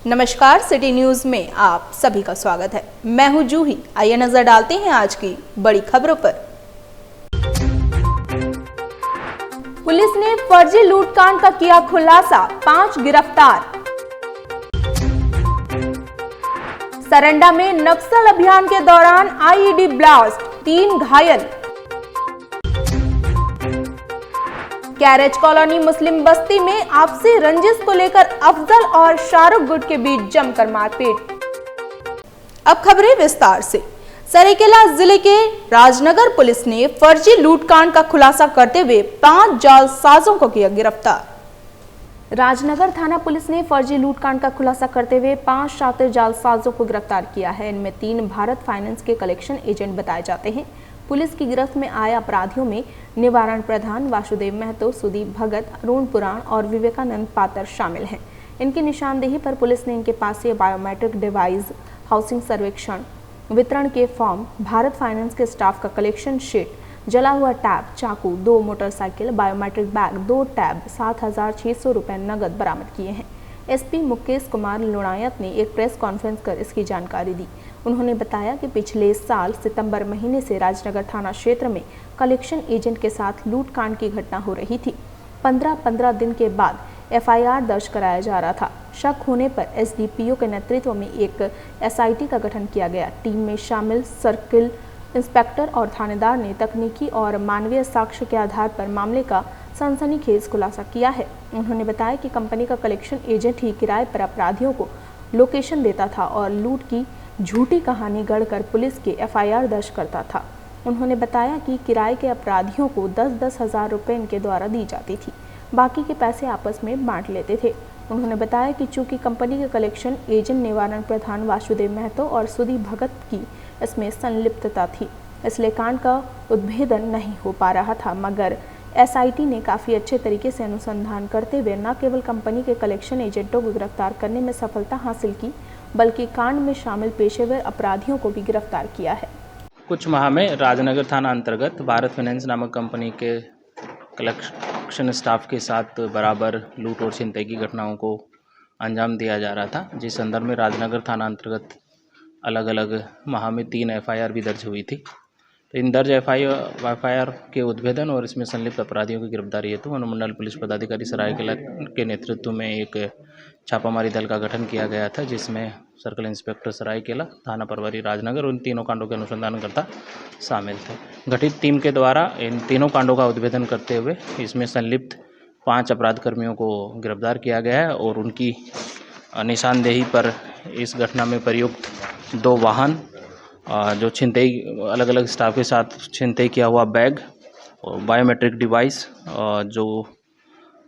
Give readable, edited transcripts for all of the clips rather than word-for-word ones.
नमस्कार, city news में आप सभी का स्वागत है। मैं हूं जूही। आइए नजर डालते हैं आज की बड़ी खबरों पर। पुलिस ने फर्जी लूटकांड का किया खुलासा, 5 गिरफ्तार। सरंडा में नक्सल अभियान के दौरान आईईडी ब्लास्ट, 3 घायल। कैरेज कॉलोनी मुस्लिम बस्ती में आपसी रंजिश को लेकर अफजल और शाहरुख गुट के बीच जमकर मारपीट। अब खबरें विस्तार से। सरायकेला जिले के राजनगर पुलिस ने फर्जी लूटकांड का खुलासा करते हुए 5 जालसाजों को किया गिरफ्तार। राजनगर थाना पुलिस ने फर्जी लूटकांड का खुलासा करते हुए 5 शातिर जालसाजों को गिरफ्तार किया है। इनमें 3 भारत फाइनेंस के कलेक्शन एजेंट बताए जाते हैं। पुलिस की गिरफ्त में आए अपराधियों में निवारण प्रधान, वासुदेव महतो, सुदीप भगत, अरुण पुराण और विवेकानंद पात्र शामिल हैं। इनकी निशानदेही पर पुलिस ने इनके पास से बायोमेट्रिक डिवाइस, हाउसिंग सर्वेक्षण वितरण के फॉर्म, भारत फाइनेंस के स्टाफ का कलेक्शन शीट, जला हुआ टैब, चाकू, 2 मोटरसाइकिल, बायोमेट्रिक बैग, 2 टैब, 7,600 रुपए नगद बरामद किए हैं। एसपी मुकेश कुमार लुणायत ने एक प्रेस कॉन्फ्रेंस कर इसकी जानकारी दी। उन्होंने बताया कि पिछले साल सितंबर महीने से राजनगर थाना क्षेत्र में कलेक्शन एजेंट के साथ लूटकांड की घटना हो रही थी। 15 दिन के बाद एफआईआर दर्ज कराया जा रहा था। शक होने पर एसडीपीओ के नेतृत्व में एक एसआईटी का गठन किया गया। टीम में शामिल सर्किल इंस्पेक्टर और थानेदार ने तकनीकी और मानवीय साक्ष्य के आधार पर मामले का सनसनीखेज खुलासा किया है। उन्होंने बताया कि कंपनी का कलेक्शन एजेंट ही किराए पर अपराधियों को लोकेशन देता था और लूट की झूठी कहानी गढ़कर पुलिस के एफआईआर दर्ज करता था। उन्होंने बताया कि किराए के अपराधियों को 10-10 हज़ार रुपये इनके द्वारा दी जाती थी, बाकी के पैसे आपस में बांट लेते थे। उन्होंने बताया कि चूंकि कंपनी के कलेक्शन एजेंट निवारण प्रधान वासुदेव महतो और सुदीप भगत की इसमें संलिप्तता थी, इसलिए कांड का उद्भेदन नहीं हो पा रहा था। मगर एसआईटी ने काफ़ी अच्छे तरीके से अनुसंधान करते हुए न केवल कंपनी के कलेक्शन एजेंटों को गिरफ्तार करने में सफलता हासिल की, बल्कि कांड में शामिल पेशेवर अपराधियों को भी गिरफ्तार किया है। कुछ माह में राजनगर थाना अंतर्गत भारत फाइनेंस नामक कंपनी के कलेक्शन स्टाफ के साथ बराबर लूट और छिनतई की घटनाओं को अंजाम दिया जा रहा था, जिस संदर्भ में राजनगर थाना अंतर्गत अलग अलग माह में 3 एफआईआर भी दर्ज हुई थी। तो इन दर्ज एफआईआर के उद्भेदन और इसमें संलिप्त अपराधियों की गिरफ्तारी हेतु अनुमंडल पुलिस पदाधिकारी सरायकेला के नेतृत्व में एक छापामारी दल का गठन किया गया था, जिसमें सर्कल इंस्पेक्टर सरायकेला, थाना प्रभारी राजनगर और इन तीनों कांडों के अनुसंधानकर्ता शामिल थे। गठित टीम के द्वारा इन तीनों कांडों का उद्भेदन करते हुए इसमें संलिप्त 5 अपराध कर्मियों को गिरफ्तार किया गया है और उनकी निशानदेही पर इस घटना में प्रयुक्त 2 वाहन, जो छिनतई अलग अलग स्टाफ के साथ छिनतई किया हुआ बैग और बायोमेट्रिक डिवाइस, जो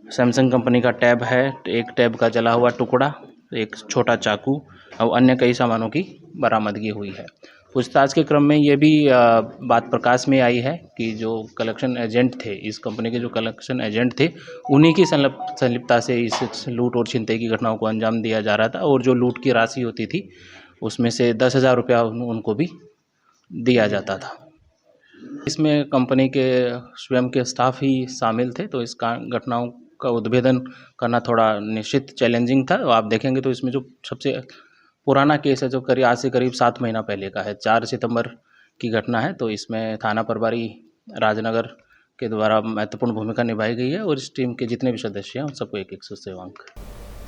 सैमसंग कंपनी का टैब है, एक टैब का जला हुआ टुकड़ा, एक छोटा चाकू और अन्य कई सामानों की बरामदगी हुई है। पूछताछ के क्रम में ये भी बात प्रकाश में आई है कि जो कलेक्शन एजेंट थे, इस कंपनी के जो कलेक्शन एजेंट थे, उन्हीं की संलिप्तता से इस लूट और छिनतई की घटनाओं को अंजाम दिया जा रहा था और जो लूट की राशि होती थी उसमें से 10,000 रुपया उनको भी दिया जाता था। इसमें कंपनी के स्वयं के स्टाफ ही शामिल थे, तो इस घटनाओं का उद्भेदन करना थोड़ा निश्चित चैलेंजिंग था। आप देखेंगे तो इसमें जो सबसे पुराना केस है, जो आज से करीब 7 महीना पहले का है, 4 सितंबर की घटना है, तो इसमें थाना प्रभारी राजनगर के द्वारा महत्वपूर्ण भूमिका निभाई गई है और इस टीम के जितने भी सदस्य हैं उन सबको 1-1 सेवांक।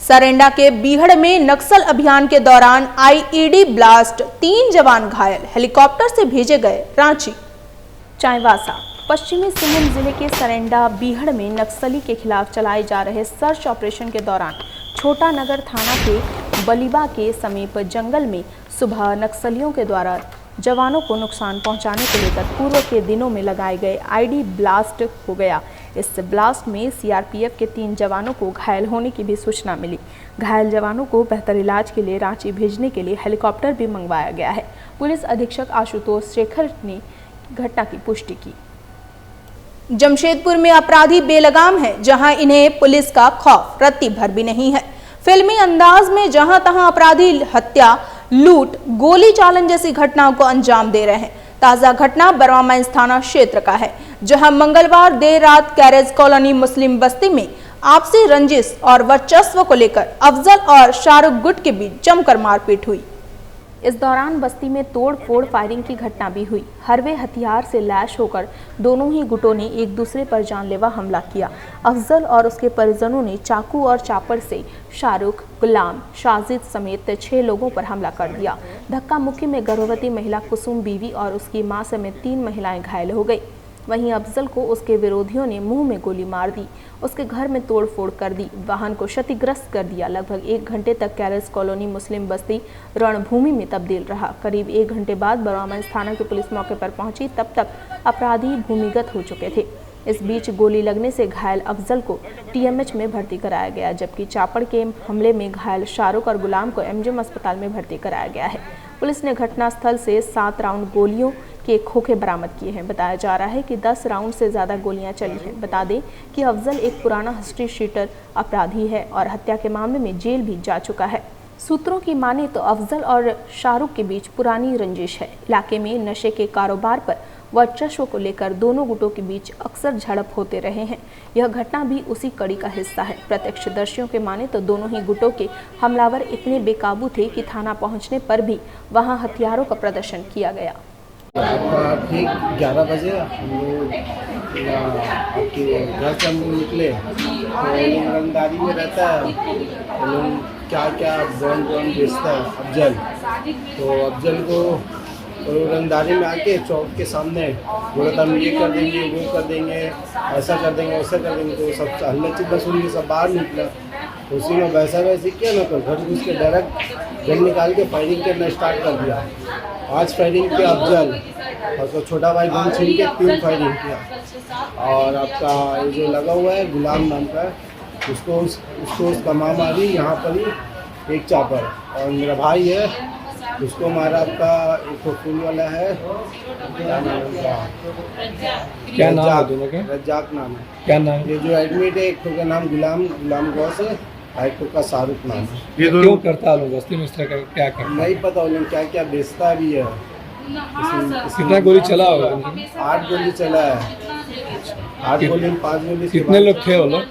सरंडा के बीहड़ में नक्सल अभियान के दौरान आईईडी ब्लास्ट, 3 जवान घायल, हेलीकॉप्टर से भेजे गए रांची। चाईबासा पश्चिमी सिंहभूम जिले के सरंडा बीहड़ में नक्सली के खिलाफ चलाए जा रहे सर्च ऑपरेशन के दौरान छोटा नगर थाना के बलिबा के समीप जंगल में सुबह नक्सलियों के द्वारा जवानों को नुकसान पहुंचाने को लेकर पूर्व के दिनों में लगाए गए आईडी ब्लास्ट हो गया। इस ब्लास्ट में सीआरपीएफ के 3 जवानों को घायल होने की भी सूचना मिली। घायल जवानों को बेहतर इलाज के लिए रांची भेजने के लिए हेलीकॉप्टर भी मंगवाया गया है। पुलिस अधीक्षक आशुतोष शेखर ने घटना की पुष्टि की। जमशेदपुर में अपराधी बेलगाम हैं, जहां इन्हें पुलिस का खौफ रत्ती भर भी नहीं है। फिल्मी अंदाज में जहां तहां अपराधी हत्या, लूट, गोली चालन जैसी घटनाओं को अंजाम दे रहे हैं। ताजा घटना बरवा माइंस थाना क्षेत्र का है, जहां मंगलवार देर रात कैरेज कॉलोनी मुस्लिम बस्ती में आपसी रंजिश और वर्चस्व को लेकर अफजल और शाहरुख गुट के बीच जमकर मारपीट हुई। इस दौरान बस्ती में तोड़ फोड़ फायरिंग की घटना भी हुई। हरवे हथियार से लैश होकर दोनों ही गुटों ने एक दूसरे पर जानलेवा हमला किया। अफजल और उसके परिजनों ने चाकू और चापड़ से शाहरुख, गुलाम, शाजिद समेत 6 लोगों पर हमला कर दिया। धक्का मुक्की में गर्भवती महिला कुसुम बीवी और उसकी मां समेत 3 महिलाएं घायल हो गई। वहीं अफजल को उसके विरोधियों ने मुंह में गोली मार दी, उसके घर में तोड़फोड़ कर दी, वाहन को क्षतिग्रस्त कर दिया। लगभग 1 घंटे तक कैरेज कॉलोनी मुस्लिम बस्ती रणभूमि में तब्दील रहा। करीब 1 घंटे बाद बरामगंज थाना की पुलिस मौके पर पहुंची, तब तक अपराधी भूमिगत हो चुके थे। इस बीच गोली लगने से घायल अफजल को टीएमएच में भर्ती कराया गया, जबकि चापड़ के हमले में घायल शाहरुख और गुलाम को एमजीएम अस्पताल में भर्ती कराया गया है। पुलिस ने घटनास्थल से 7 राउंड गोलियों के खोखे बरामद किए हैं। बताया जा रहा है कि 10 राउंड से ज़्यादा गोलियां चली हैं। बता दें कि अफजल एक पुराना हिस्ट्री शीटर अपराधी है और हत्या के मामले में जेल भी जा चुका है। सूत्रों की माने तो अफजल और शाहरुख के बीच पुरानी रंजिश है। इलाके में नशे के कारोबार पर वर्चस्व को लेकर दोनों गुटों के बीच अक्सर झड़प होते रहे हैं। यह घटना भी उसी कड़ी का हिस्सा है। प्रत्यक्षदर्शियों के माने तो दोनों ही गुटों के हमलावर इतने बेकाबू थे कि थाना पहुंचने पर भी वहां हथियारों का प्रदर्शन किया गया। ठीक 11 बजे हम लोग आपके घर से हम लोग निकले तो रंगदारी में रहता है, हम लोग क्या क्या बॉन्ड बेचता है अफजल। तो अफजल को रंगदारी में आके चौक के सामने बोला था हम ये कर देंगे, वो कर देंगे, ऐसा कर देंगे, वैसा कर देंगे। तो सब हल्ला चिल्ला सुन के सब बाहर निकला। तो उसी में वैसा किया ना, तो घर घुस के डायरेक्ट गन निकाल के फायरिंग करना स्टार्ट कर दिया। 5 फायरिंग किया अफजल और तो छोटा भाई गन छीन के 3 फायरिंग किया। और आपका ये जो लगा हुआ है गुलाम नाम का, उसको उसका माँ मारी यहाँ पर ही एक चापर। और मेरा भाई है उसको मारा आपका एक फूल वाला है, क्या नाम है उनका? क्या नाम है दोनों का? रज्जाक नाम है। क्या नाम? ये जो एडमिट है, एक तो का नाम गुलाम गौस है, एक तो का शाहरुख नाम है। ये क्यों करता है लोग बस्ती में इस तरह का? क्या करता है नहीं पता उन्हें क्या क्या बेचता भी है। कितना गोली चला होगा? 8 गोली चला है। 8 गोली में 5 गोली। कितने लोग थे वो लोग?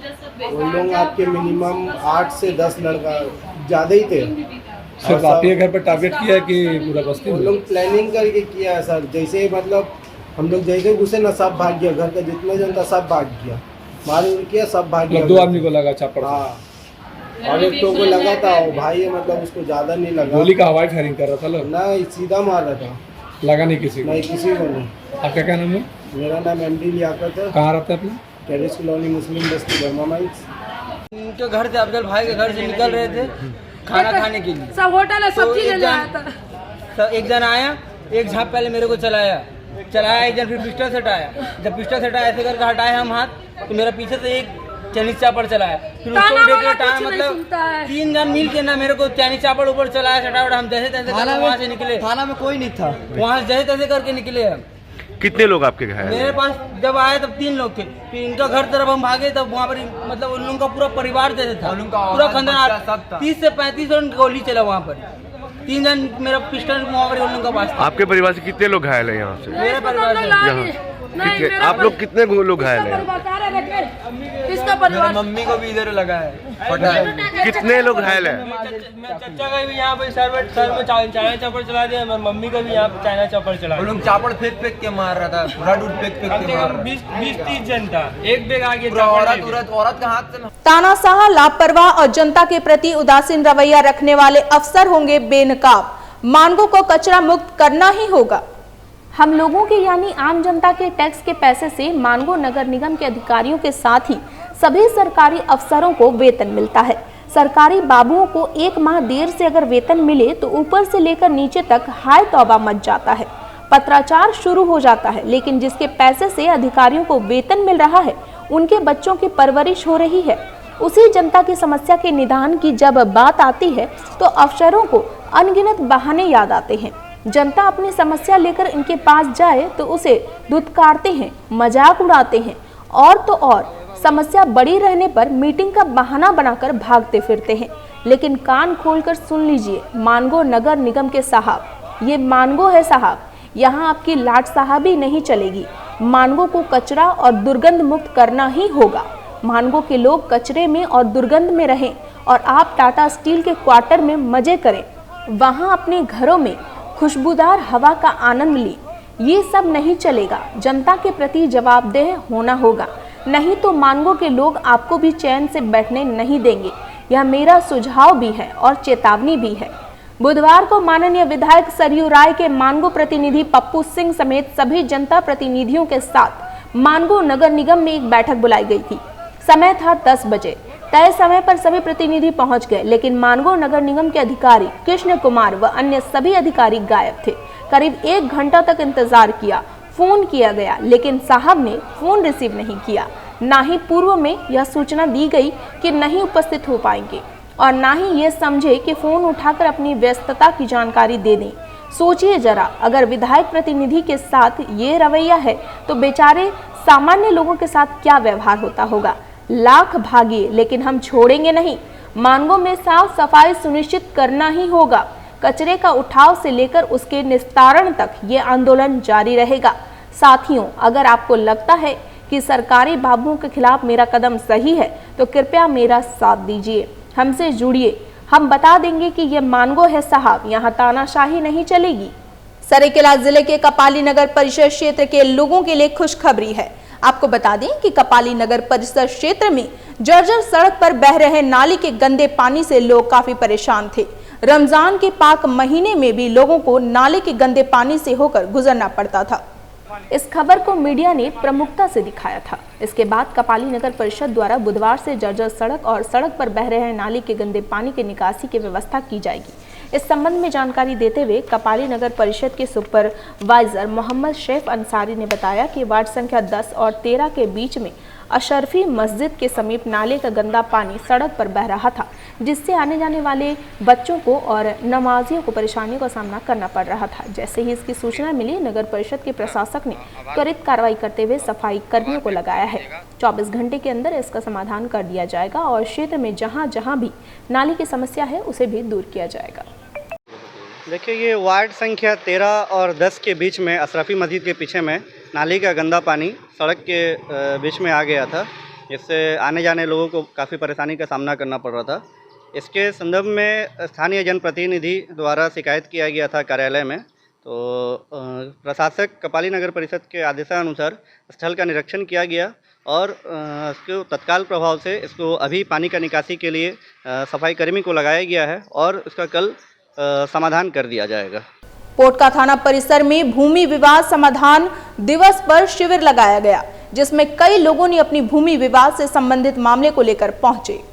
वो लोग आपके मिनिमम 8 से 10 लड़का, ज़्यादा ही थे। सिर्फ आप ही घर पर टारगेट किया है कि पूरा बस्ती? वो लोग प्लानिंग करके किया है सर। जैसे मतलब हम लोग जैसे घुसे ना, सब भाग गया, घर का जितना जन था सब भाग गया, मार किया, सब भाग गया। 2 आदमी को लगा चापड़? हाँ, और एक तो को लगा था, वो भाई है मतलब उसको ज़्यादा नहीं लगा। गोली का हवाई फायरिंग कर रहा था लोग? नहीं, सीधा मार रहा था, लगा नहीं किसी को? नहीं किसी को नहीं। आपका क्या नाम है? मेरा नाम MD लियाकत है। कहाँ रहता है अपना? कैरेज कॉलोनी मुस्लिम बस्ती बरामगंज। उनके घर से अफजल भाई के घर से निकल रहे थे खाना खाने के लिए। सब होटल है, सब चीज ले आया था। एक जन आया, एक झाप पहले मेरे को चलाया, एक जन फिर पिस्टल से हटाया। जब पिस्टल से हटाया ऐसे करके हटाए हम हाथ, तो मेरा पीछे से एक चाइनीज चापड़ चलाया। फिर उसको देख के टाइम मतलब 3 जन मिल के ना मेरे को चाइनीज चापड़ ऊपर चलाया, चटावट। हम जैसे तैसे वहाँ से निकले। थाना में कोई नहीं था, वहाँ से जैसे तैसे करके निकले हम। कितने लोग आपके घायल? मेरे पास जब आए तब 3 लोग थे। फिर इनका घर तरफ हम भागे, तब वहाँ पर मतलब उन लोगों का पूरा परिवार जैसे था, पूरा खानदान। 30 से 35 रन गोली चला वहाँ पर। 3 जन मेरा पिस्टल वहाँ पर उन लोगों का पास था। आपके परिवार से कितने लोग घायल हैं यहाँ से? मेरे परिवार से यहाँ कितने? आप लोग कितने लोग घायल हैं? इसका परिवार, मम्मी को भी इधर लगा है। कितने लोग घायल हैं? चाचा का भी यहाँ पे सर में चाइना चापड़ चला दिया, मम्मी का भी यहाँ पे चाइना चापड़ चला। लोग चापड़ फेंक के मार रहा था, पूरा दूध फेंक के मार रहा। 20-30 जन था, एक बैग आगे औरत का हाथ से। तानाशाह, लापरवाह और जनता के प्रति उदासीन रवैया रखने वाले अफसर होंगे बेनकाब। मानगो को कचरा मुक्त करना ही होगा। हम लोगों के यानी आम जनता के टैक्स के पैसे से मानगो नगर निगम के अधिकारियों के साथ ही सभी सरकारी अफसरों को वेतन मिलता है। सरकारी बाबुओं को 1 माह देर से अगर वेतन मिले तो ऊपर से लेकर नीचे तक हाय तौबा मच जाता है, पत्राचार शुरू हो जाता है। लेकिन जिसके पैसे से अधिकारियों को वेतन मिल रहा है, उनके बच्चों की परवरिश हो रही है, उसी जनता की समस्या के निदान की जब बात आती है तो अफसरों को अनगिनत बहाने याद आते हैं। जनता अपनी समस्या लेकर इनके पास जाए तो उसे धुतकारते हैं, मजाक उड़ाते हैं, और तो और समस्या बड़ी रहने पर मीटिंग का बहाना बनाकर भागते फिरते हैं। लेकिन कान खोलकर सुन लीजिए मानगो नगर निगम के साहब, ये मानगो है साहब, यहाँ आपकी लाट साहबी नहीं चलेगी। मानगो को कचरा और दुर्गंध मुक्त करना ही होगा। मानगो के लोग कचरे में और दुर्गंध में रहें और आप टाटा स्टील के क्वार्टर में मजे करें, वहां अपने घरों में खुशबूदार हवा का आनंद लें। ये सब नहीं चलेगा। जनता के प्रति जवाबदेह होना होगा, नहीं तो मानगो के लोग आपको भी चैन से बैठने नहीं देंगे। यह मेरा सुझाव भी है और चेतावनी भी है। बुधवार को माननीय विधायक सरयू राय के मानगो प्रतिनिधि पप्पू सिंह समेत सभी जनता प्रतिनिधियों के साथ मानगो नगर निगम में एक बैठक बुलाई गई थी। समय था 10 बजे। तय समय पर सभी प्रतिनिधि पहुंच गए, लेकिन मानगो नगर निगम के अधिकारी कृष्ण कुमार व अन्य सभी अधिकारी गायब थे। करीब 1 घंटा तक इंतजार किया, फोन किया गया, लेकिन साहब ने फोन रिसीव नहीं किया। ना ही पूर्व में यह सूचना दी गई कि नहीं उपस्थित हो पाएंगे और ना ही ये समझे कि फोन उठाकर अपनी व्यस्तता की जानकारी दे दें। सोचिए जरा, अगर विधायक प्रतिनिधि के साथ ये रवैया है तो बेचारे सामान्य लोगों के साथ क्या व्यवहार होता होगा। लाख भागिए, लेकिन हम छोड़ेंगे नहीं। मानगो में साफ सफाई सुनिश्चित करना ही होगा। कचरे का उठाव से लेकर उसके निस्तारण तक ये आंदोलन जारी रहेगा। साथियों, अगर आपको लगता है कि सरकारी बाबुओं के खिलाफ मेरा कदम सही है तो कृपया मेरा साथ दीजिए, हमसे जुड़िए। हम बता देंगे कि ये मानगो है साहब, यहाँ तानाशाही नहीं चलेगी। सरायकेला जिले के कपाली नगर परिषद क्षेत्र के लोगों के लिए खुशखबरी है। आपको बता दें कि कपाली नगर परिषद क्षेत्र में जर्जर सड़क पर बह रहे नाली के गंदे पानी से लोग काफी परेशान थे। रमजान के पाक महीने में भी लोगों को नाले के गंदे पानी से होकर गुजरना पड़ता था। इस खबर को मीडिया ने प्रमुखता से दिखाया था। इसके बाद कपाली नगर परिषद द्वारा बुधवार से जर्जर सड़क और सड़क पर बह रहे नाली के गंदे पानी के निकासी की व्यवस्था की जाएगी। इस संबंध में जानकारी देते हुए कपाली नगर परिषद के सुपरवाइजर मोहम्मद शेफ अंसारी ने बताया कि वार्ड संख्या 10 और 13 के बीच में अशरफी मस्जिद के समीप नाले का गंदा पानी सड़क पर बह रहा था, जिससे आने जाने वाले बच्चों को और नमाजियों को परेशानियों का सामना करना पड़ रहा था। जैसे ही इसकी सूचना मिली, नगर परिषद के प्रशासक ने त्वरित कार्रवाई करते हुए सफाई कर्मियों को लगाया है। 24 घंटे के अंदर इसका समाधान कर दिया जाएगा और क्षेत्र में जहां जहां भी नाली की समस्या है उसे भी दूर किया जाएगा। देखिए, ये वार्ड संख्या 13 और 10 के बीच में अशरफी मस्जिद के पीछे में नाली का गंदा पानी सड़क के बीच में आ गया था, जिससे आने जाने लोगों को काफ़ी परेशानी का सामना करना पड़ रहा था। इसके संदर्भ में स्थानीय जनप्रतिनिधि द्वारा शिकायत किया गया था कार्यालय में, तो प्रशासक कपाली नगर परिषद के आदेशानुसार स्थल का निरीक्षण किया गया और इसको तत्काल प्रभाव से इसको अभी पानी का निकासी के लिए सफाई कर्मी को लगाया गया है और इसका कल समाधान कर दिया जाएगा। पोटका थाना परिसर में भूमि विवाद समाधान दिवस पर शिविर लगाया गया, जिसमें कई लोगों ने अपनी भूमि विवाद से संबंधित मामले को लेकर पहुंचे।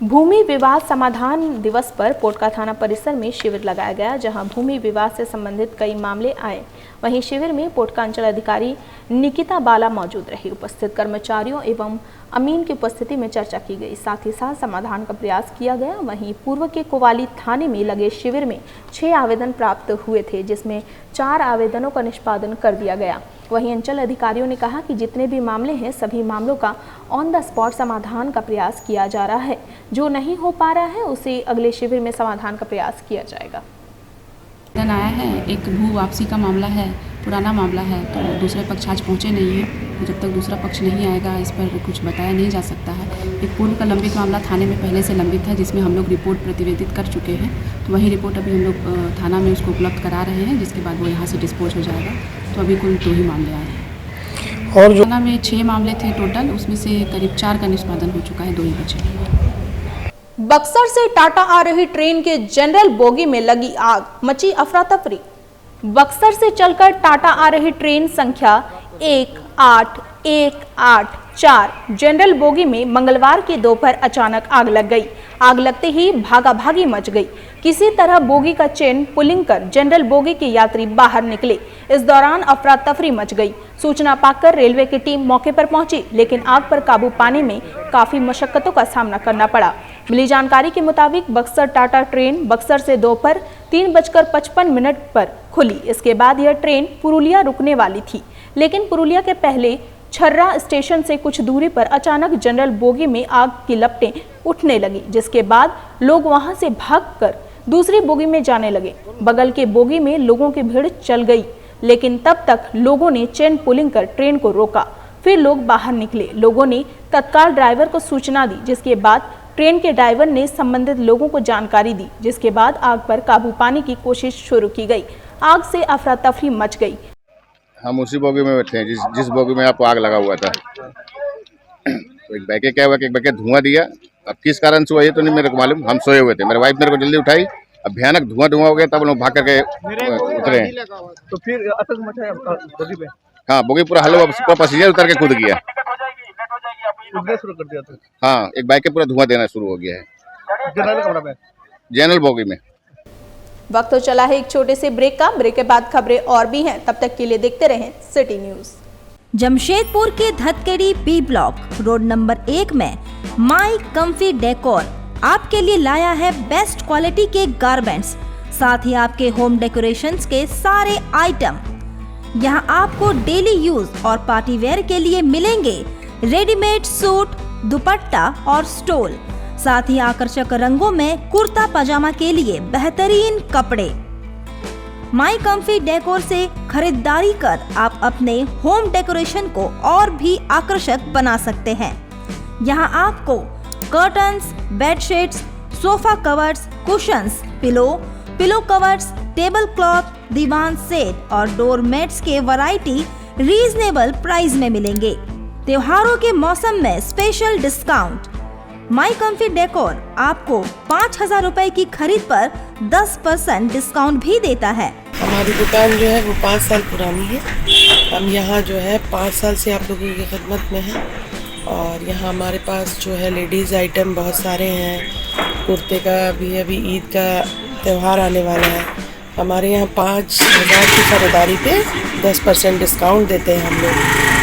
भूमि विवाद समाधान दिवस पर पोटका थाना परिसर में शिविर लगाया गया, जहां भूमि विवाद से संबंधित कई मामले आए। वहीं शिविर में पोटका अंचल अधिकारी निकिता बाला मौजूद रही। उपस्थित कर्मचारियों एवं अमीन की उपस्थिति में चर्चा की गई, साथ ही साथ समाधान का प्रयास किया गया। वहीं पूर्व के कोवाली थाने में लगे शिविर में 6 आवेदन प्राप्त हुए थे, जिसमें 4 आवेदनों का निष्पादन कर दिया गया। वहीं अंचल अधिकारियों ने कहा कि जितने भी मामले हैं सभी मामलों का ऑन द स्पॉट समाधान का प्रयास किया जा रहा है। जो नहीं हो पा रहा है उसे अगले शिविर में समाधान का प्रयास किया जाएगा। आया है, एक भू वापसी का मामला है, पुराना मामला है, तो दूसरे पक्ष आज पहुँचे नहीं है। जब तक दूसरा पक्ष नहीं आएगा इस पर कुछ बताया नहीं जा सकता है। एक पूर्व का लंबित मामला थाने में पहले से लंबित है, जिसमें हम लोग रिपोर्ट प्रतिवेदित कर चुके हैं, तो वही रिपोर्ट अभी हम लोग थाना में उसको उपलब्ध करा रहे हैं, जिसके बाद वो यहाँ से डिस्पोज हो जाएगा। तो अभी कुल 2 ही मामले आए हैं और थाना में 6 मामले थे टोटल, उसमें से करीब 4 का निष्पादन हो चुका है, 2 ही बचे। बक्सर से टाटा आ रही ट्रेन के जनरल बोगी में लगी आग, मची अफरा तफरी। बक्सर से चलकर टाटा आ रही ट्रेन संख्या 18184 जनरल बोगी में मंगलवार की दोपहर अचानक आग लग गई। आग लगते ही भागाभागी मच गई। किसी तरह बोगी का चेन पुलिंग कर जनरल बोगी के यात्री बाहर निकले। इस दौरान अफरा तफरी मच गई। सूचना पाकर रेलवे की टीम मौके पर पहुंची, लेकिन आग पर काबू पाने में काफी मशक्कतों का सामना करना पड़ा। मिली जानकारी के मुताबिक बक्सर टाटा ट्रेन बक्सर से दोपहर 3:55 पर खुली। इसके बाद यह ट्रेन पुरुलिया रुकने वाली थी, लेकिन पुरुलिया के पहले छर्रा स्टेशन से कुछ दूरी पर अचानक जनरल बोगी में आग की लपटें उठने लगी, जिसके बाद लोग वहां से भागकर दूसरी बोगी में जाने लगे। बगल के बोगी में लोगों की भीड़ चल गई, लेकिन तब तक लोगों ने चेन पुलिंग कर ट्रेन को रोका। फिर लोग बाहर निकले। लोगों ने तत्काल ड्राइवर को सूचना दी, जिसके बाद ट्रेन के ड्राइवर ने संबंधित लोगों को जानकारी दी, जिसके बाद आग पर काबू पाने की कोशिश शुरू की गई। आग से अफरा तफरी मच गई। हम उसी बोगी में बैठे हैं जिस बोगी में आपको आग लगा हुआ था। तो एक बैके क्या हुआ कि एक बैके धुआं दिया। अब किस कारण से हुआ ये तो नहीं मेरे को मालूम। हम सोए हुए थे, मेरे वाइफ मेरे को जल्दी उठाई। अब भयानक धुआं हो गया, तब लोग भाग करके उतरे। तो फिर आतंक मचा बोगी पे? हाँ, बोगी पूरा हल्ला, पैसेंजर उतर के कूद गया। शुरू कर दिया था। हाँ, एक बाइक पूरा धुआं देना शुरू हो गया है जनरल कमरा में, जनरल बोगी में। वक्त तो चला है एक छोटे से ब्रेक का। ब्रेक के बाद खबरें और भी हैं, तब तक के लिए देखते रहें सिटी न्यूज। जमशेदपुर के Dhatkidih B block road number 1 में माई कम्फी डेकोर आपके लिए लाया है बेस्ट क्वालिटी के गारमेंट्स, साथ ही आपके होम डेकोरेशंस के सारे आइटम। यहां आपको डेली यूज और पार्टी वेयर के लिए मिलेंगे रेडीमेड सूट, दुपट्टा और स्टोल, साथ ही आकर्षक रंगों में कुर्ता पजामा के लिए बेहतरीन कपड़े। माई कम्फी डेकोर से खरीदारी कर आप अपने होम डेकोरेशन को और भी आकर्षक बना सकते हैं। यहाँ आपको curtains, bedsheets, sofa covers, cushions, pillow covers, table cloth, diwan set और डोर मैट्स के वैरायटी रीजनेबल प्राइस में मिलेंगे। त्योहारों के मौसम में special discount. My comfy decor आपको 5,000 रुपए की खरीद पर 10% डिस्काउंट भी देता है। हमारी दुकान जो है वो 5 साल पुरानी है। हम यहाँ जो है 5 साल से आप लोगों की खिदमत में हैं और यहाँ हमारे पास जो है लेडीज़ आइटम बहुत सारे हैं। कुर्ते का भी अभी ईद का त्यौहार आने वाला है। हमारे यहाँ 5,000 की खरीदारी पे 10% डिस्काउंट देते हैं हम लोग।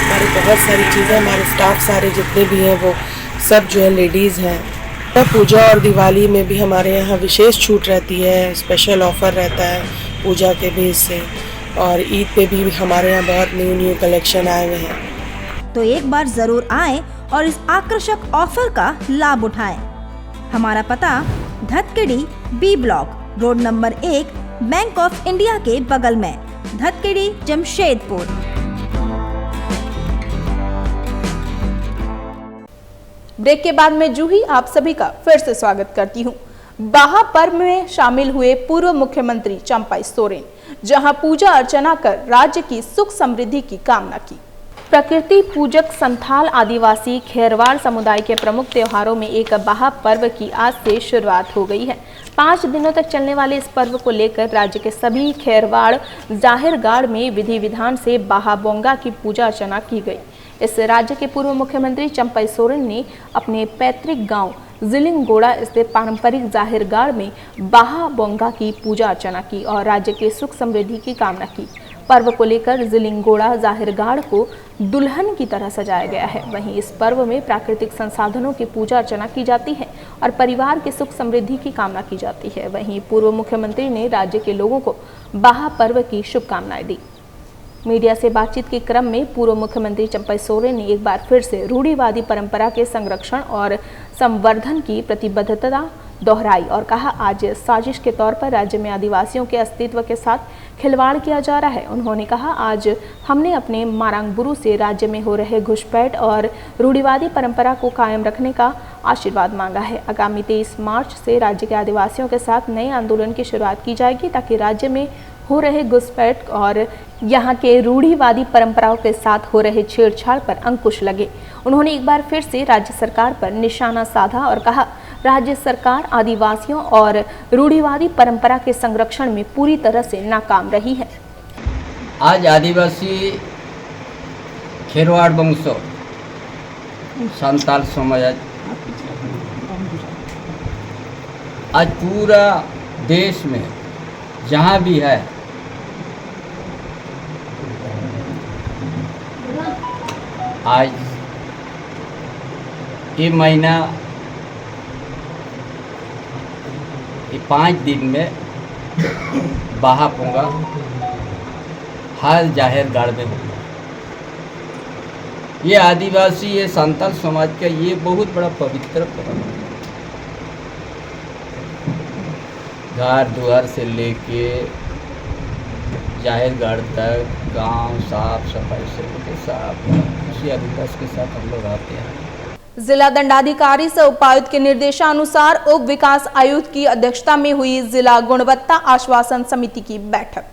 हमारी बहुत सारी चीज़ें, हमारे स्टाफ सारे जितने भी हैं वो सब जो है लेडीज़ हैं। पूजा और दिवाली में भी हमारे यहाँ विशेष छूट रहती है, स्पेशल ऑफ़र रहता है पूजा के बेस से, और ईद पे भी हमारे यहाँ बहुत न्यू कलेक्शन आए हुए हैं। तो एक बार जरूर आएं और इस आकर्षक ऑफर का लाभ उठाएं। हमारा पता Dhatkidih B block road number 1 bank of India के बगल में, धतकेड़ी, जमशेदपुर। ब्रेक के बाद मैं जूही आप सभी का फिर से स्वागत करती हूं। बाहा पर्व में शामिल हुए पूर्व मुख्यमंत्री चंपाई सोरेन, जहां पूजा अर्चना कर राज्य की सुख समृद्धि की कामना की। प्रकृति पूजक संथाल आदिवासी खेरवाड़ समुदाय के प्रमुख त्योहारों में एक बाहा पर्व की आज से शुरुआत हो गई है। 5 दिनों तक चलने वाले इस पर्व को लेकर राज्य के सभी खेरवाड़ जाहिरगाड़ में विधि विधान से बाहा बोंगा की पूजा अर्चना की गई। इस राज्य के पूर्व मुख्यमंत्री चंपाई सोरेन ने अपने पैतृक गांव जिलिंगोड़ा स्थित पारंपरिक जाहिरगाड़ में बाहा बोंगा की पूजा अर्चना की और राज्य के सुख समृद्धि की कामना की। पर्व को लेकर जिलिंगोड़ा जाहिरगाड़ को दुल्हन की तरह सजाया गया है। वहीं इस पर्व में प्राकृतिक संसाधनों की पूजा अर्चना की जाती है और परिवार के सुख समृद्धि की कामना की जाती है। वहीं पूर्व मुख्यमंत्री ने राज्य के लोगों को बाहा पर्व की शुभकामनाएं दी। मीडिया से बातचीत के क्रम में पूर्व मुख्यमंत्री चंपाई सोरेन ने एक बार फिर से रूढ़िवादी परंपरा के संरक्षण और संवर्धन की प्रतिबद्धता दोहराई और कहा, आज साजिश के तौर पर राज्य में आदिवासियों के अस्तित्व के साथ खिलवाड़ किया जा रहा है। उन्होंने कहा, आज हमने अपने मारांगबुरु से राज्य में हो रहे घुसपैठ और रूढ़िवादी परंपरा को कायम रखने का आशीर्वाद मांगा है। आगामी 23 मार्च से राज्य के आदिवासियों के साथ नए आंदोलन की शुरुआत की जाएगी ताकि राज्य में हो रहे घुसपैठ और यहाँ के रूढ़िवादी परंपराओं के साथ हो रहे छेड़छाड़ पर अंकुश लगे। उन्होंने एक बार फिर से राज्य सरकार पर निशाना साधा और कहा, राज्य सरकार आदिवासियों और रूढ़िवादी परंपरा के संरक्षण में पूरी तरह से नाकाम रही है। आज आदिवासी खेरवाड़ वंश संताल समाज आज पूरा देश में जहाँ भी है आज ये महीना ये 5 दिन में बाहा पोंगा हर जाहिरगाड़ में होगा। ये आदिवासी, ये संताल समाज का ये बहुत बड़ा पवित्र पर्व है। घर द्वार से लेके जाहिरगाड़ तक गांव साफ सफाई से लेकर साफ खुशी आदिवासी के साथ हम लोग आते हैं। जिला दंडाधिकारी सह उपायुक्त के निर्देशानुसार उप विकास आयुक्त की अध्यक्षता में हुई जिला गुणवत्ता आश्वासन समिति की बैठक।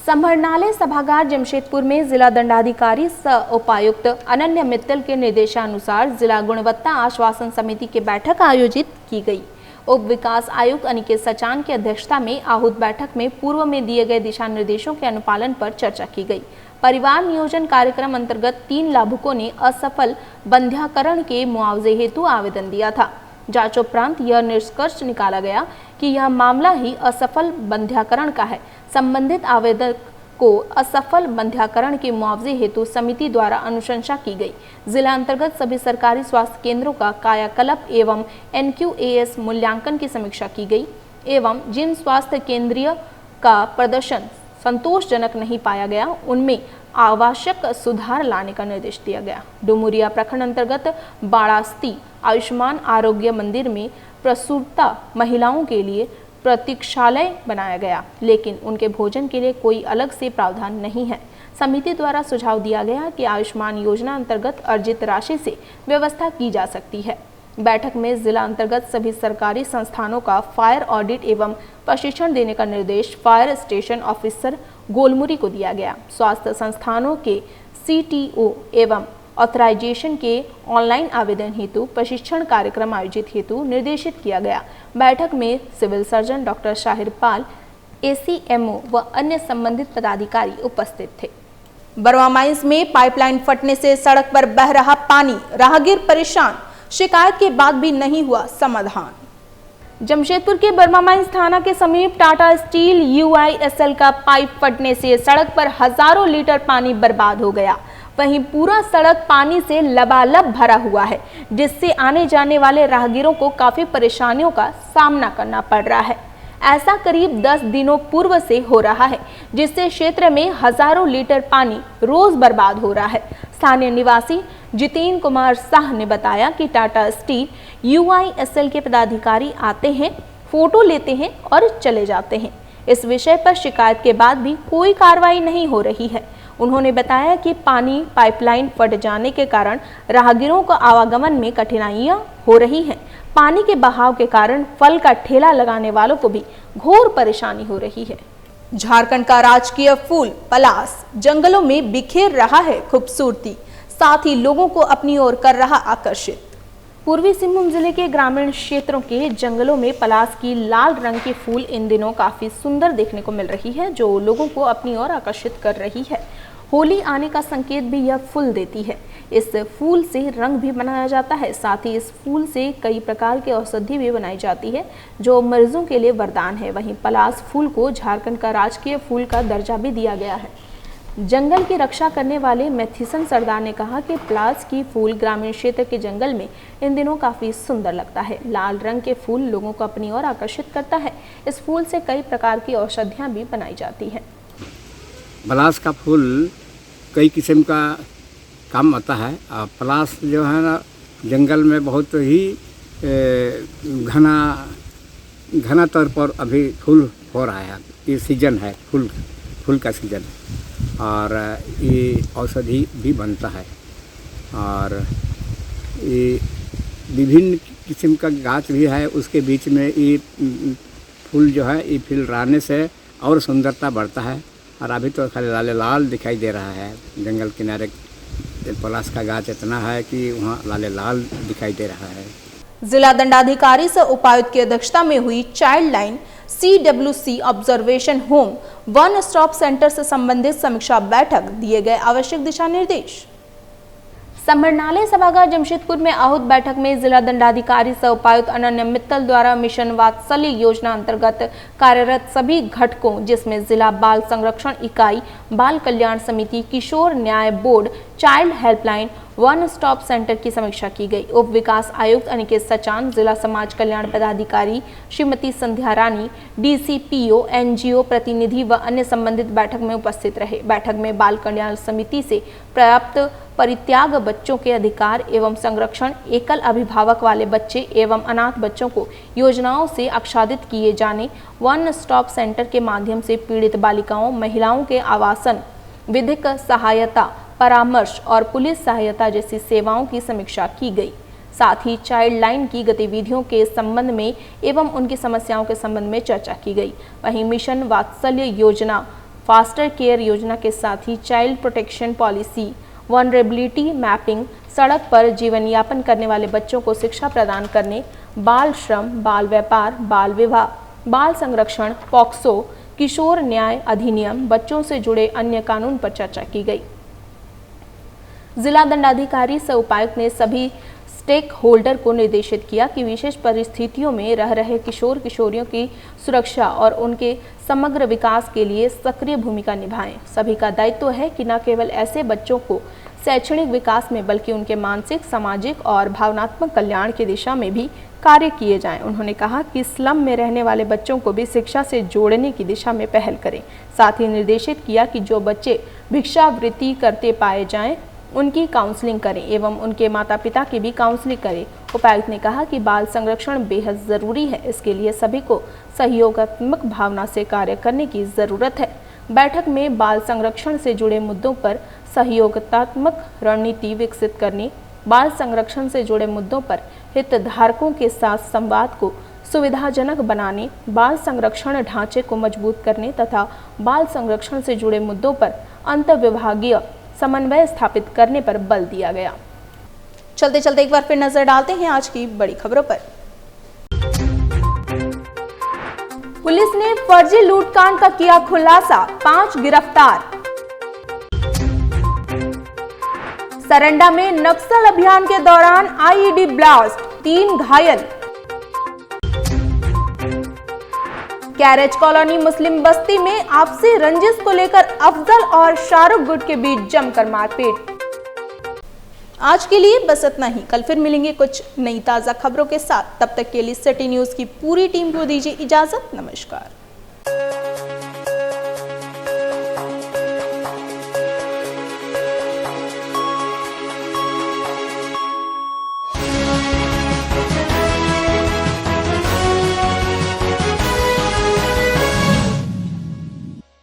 संभरनालय सभागार जमशेदपुर में जिला दंडाधिकारी सह उपायुक्त अनन्या मित्तल के निर्देशानुसार जिला गुणवत्ता आश्वासन समिति की बैठक आयोजित की गई। उप विकास आयुक्त अनिकेत सचान की अध्यक्षता में आहूत बैठक में पूर्व में दिए गए दिशा निर्देशों के अनुपालन पर चर्चा की गई। परिवार नियोजन कार्यक्रम अंतर्गत 3 लाभुकों ने असफल बंध्याकरण के मुआवजे हेतु आवेदन दिया था। जांच उपरांत यह निष्कर्ष निकाला गया कि यह मामला ही असफल बंध्याकरण का है। संबंधित आवेदक को असफल बंध्याकरण के मुआवजे हेतु समिति द्वारा अनुशंसा की गई। जिला अंतर्गत सभी सरकारी स्वास्थ्य केंद्रों का कायाकल्प एवं NQAS मूल्यांकन की समीक्षा की गई एवं जिन स्वास्थ्य केंद्रीय का प्रदर्शन संतोषजनक नहीं पाया गया उनमें आवश्यक सुधार लाने का निर्देश दिया गया। डुमुरिया प्रखंड अंतर्गत बाड़ास्ती आयुष्मान आरोग्य मंदिर में प्रसूता महिलाओं के लिए प्रतीक्षालय बनाया गया, लेकिन उनके भोजन के लिए कोई अलग से प्रावधान नहीं है। समिति द्वारा सुझाव दिया गया कि आयुष्मान योजना अंतर्गत अर्जित राशि से व्यवस्था की जा सकती है। बैठक में जिला अंतर्गत सभी सरकारी संस्थानों का फायर ऑडिट एवं प्रशिक्षण देने का निर्देश फायर स्टेशन ऑफिसर गोलमुरी को दिया गया। स्वास्थ्य संस्थानों के CTO एवं ऑथराइजेशन के ऑनलाइन आवेदन हेतु प्रशिक्षण कार्यक्रम आयोजित हेतु निर्देशित किया गया। बैठक में सिविल सर्जन डॉक्टर शाहिर पाल, ACMO व अन्य संबंधित पदाधिकारी उपस्थित थे। बरवा माइंस में पाइपलाइन फटने से सड़क पर बह रहा पानी, राहगीर परेशान, शिकायत के बाद भी नहीं हुआ समाधान। जमशेदपुर के बर्मा माइंस थाना के समीप टाटा स्टील UISL का पाइप फटने से सड़क पर हजारों लीटर पानी बर्बाद हो गया। वहीं पूरा सड़क पानी से लबालब भरा हुआ है, जिससे आने जाने वाले राहगीरों को काफी परेशानियों का सामना करना पड़ रहा है। ऐसा करीब 10 दिनों पूर्व से हो रहा है, जिससे क्षेत्र में हजारों लीटर पानी रोज बर्बाद हो रहा है। स्थानीय निवासी जितेंद्र कुमार शाह ने बताया कि टाटा स्टील UISL के पदाधिकारी आते हैं, फोटो लेते हैं और चले जाते हैं। इस विषय पर शिकायत के बाद भी कोई कार्रवाई नहीं हो रही है। उन्होंने बताया कि पानी पाइपलाइन फट जाने के कारण राहगीरों को आवागमन में कठिनाइयां हो रही हैं। पानी के बहाव के कारण फल का ठेला लगाने वालों को भी घोर परेशानी हो रही है। झारखंड का राजकीय फूल पलास जंगलों में बिखेर रहा है खूबसूरती, साथ ही लोगों को अपनी ओर कर रहा आकर्षित। पूर्वी सिंहभूम जिले के ग्रामीण क्षेत्रों के जंगलों में पलास की लाल रंग की फूल इन दिनों काफी सुंदर देखने को मिल रही है, जो लोगों को अपनी ओर आकर्षित कर रही है। होली आने का संकेत भी यह फूल देती है। इस फूल से रंग भी बनाया जाता है, साथ ही इस फूल से कई प्रकार की औषधि भी बनाई जाती है, जो मरीजों के लिए वरदान है। वहीं पलास फूल को झारखंड का राजकीय फूल का दर्जा भी दिया गया है। जंगल की रक्षा करने वाले मैथिसन सरदार ने कहा कि पलास की फूल ग्रामीण क्षेत्र के जंगल में इन दिनों काफी सुंदर लगता है। लाल रंग के फूल लोगों को अपनी ओर आकर्षित करता है। इस फूल से कई प्रकार की औषधियां भी बनाई जाती हैं। पलास का फूल कई किस्म का काम आता है। पलास जो है ना जंगल में बहुत ही घना तौर पर अभी फूल हो रहा है। ये सीजन है फूल का सीजन और ये औषधि भी बनता है और ये विभिन्न किस्म का गाछ भी है। उसके बीच में ये फूल जो है ये फुलराने से और सुंदरता बढ़ता है। और अभी तो खाली लाल लाल दिखाई दे रहा है। जंगल किनारे पलास का गाछ इतना है कि वहाँ लाल लाल दिखाई दे रहा है। जिला दंडाधिकारी सह उपायुक्त की अध्यक्षता में हुई child line CWC observation home one stop centre से संबंधित समीक्षा बैठक, दिए गए आवश्यक दिशा निर्देश। संभरनालय सभागार जमशेदपुर में आहूत बैठक में जिला दंडाधिकारी सह उपायुक्त अनन्या मित्तल द्वारा मिशन वात्सल्य योजना अंतर्गत कार्यरत सभी घटकों, जिसमें जिला बाल संरक्षण इकाई, बाल कल्याण समिति, किशोर न्याय board, child helpline, one stop centre की समीक्षा की गई। उप विकास आयुक्त अनिकेत सचान, जिला समाज कल्याण पदाधिकारी श्रीमती संध्या रानी, DCPO, NGO प्रतिनिधि व अन्य संबंधित बैठक में उपस्थित रहे। बैठक में बाल कल्याण समिति से प्राप्त परित्याग बच्चों के अधिकार एवं संरक्षण, एकल अभिभावक वाले बच्चे एवं अनाथ बच्चों को योजनाओं से आच्छादित किए जाने, वन स्टॉप सेंटर के माध्यम से पीड़ित बालिकाओं, महिलाओं के आवासन, विधिक सहायता, परामर्श और पुलिस सहायता जैसी सेवाओं की समीक्षा की गई। साथ ही चाइल्ड लाइन की गतिविधियों के संबंध में एवं उनकी समस्याओं के संबंध में चर्चा की गई। वहीं मिशन वात्सल्य योजना, फास्टर केयर योजना के साथ ही child protection policy, vulnerability mapping, सड़क पर जीवन यापन करने वाले बच्चों को शिक्षा प्रदान करने, बाल श्रम, बाल व्यापार, बाल विवाह, बाल संरक्षण, पॉक्सो, किशोर न्याय अधिनियम, बच्चों से जुड़े अन्य कानून पर चर्चा की गई। जिला दंडाधिकारी सह उपायुक्त ने सभी स्टेक होल्डर को निर्देशित किया कि विशेष परिस्थितियों में रह रहे किशोर किशोरियों की सुरक्षा और उनके समग्र विकास के लिए सक्रिय भूमिका निभाएं। सभी का दायित्व है कि न केवल ऐसे बच्चों को शैक्षणिक विकास में बल्कि उनके मानसिक, सामाजिक और भावनात्मक कल्याण की दिशा में भी कार्य किए जाएं। उन्होंने कहा कि स्लम में रहने वाले बच्चों को भी शिक्षा से जोड़ने की दिशा में पहल करें। साथ ही निर्देशित किया कि जो बच्चे भिक्षावृत्ति करते पाए जाएं उनकी काउंसलिंग करें एवं उनके माता पिता की भी काउंसलिंग करें। उपायुक्त ने कहा कि बाल संरक्षण बेहद ज़रूरी है, इसके लिए सभी को सहयोगात्मक भावना से कार्य करने की ज़रूरत है। बैठक में बाल संरक्षण से जुड़े मुद्दों पर सहयोगात्मक रणनीति विकसित करने, बाल संरक्षण से जुड़े मुद्दों पर हितधारकों के साथ संवाद को सुविधाजनक बनाने, बाल संरक्षण ढांचे को मजबूत करने तथा बाल संरक्षण से जुड़े मुद्दों पर अंतर्विभागीय समन्वय स्थापित करने पर बल दिया गया। चलते चलते एक बार फिर नजर डालते हैं आज की बड़ी खबरों पर। पुलिस ने फर्जी लूटकांड का किया खुलासा, 5 गिरफ्तार। सरंडा में नक्सल अभियान के दौरान आईईडी ब्लास्ट, 3 घायल। कैरेज कॉलोनी मुस्लिम बस्ती में आपसी रंजिश को लेकर अफजल और शाहरुख गुट के बीच जमकर मारपीट। आज के लिए बस इतना ही। कल फिर मिलेंगे कुछ नई ताजा खबरों के साथ। तब तक के लिए सिटी न्यूज की पूरी टीम को दीजिए इजाजत। नमस्कार।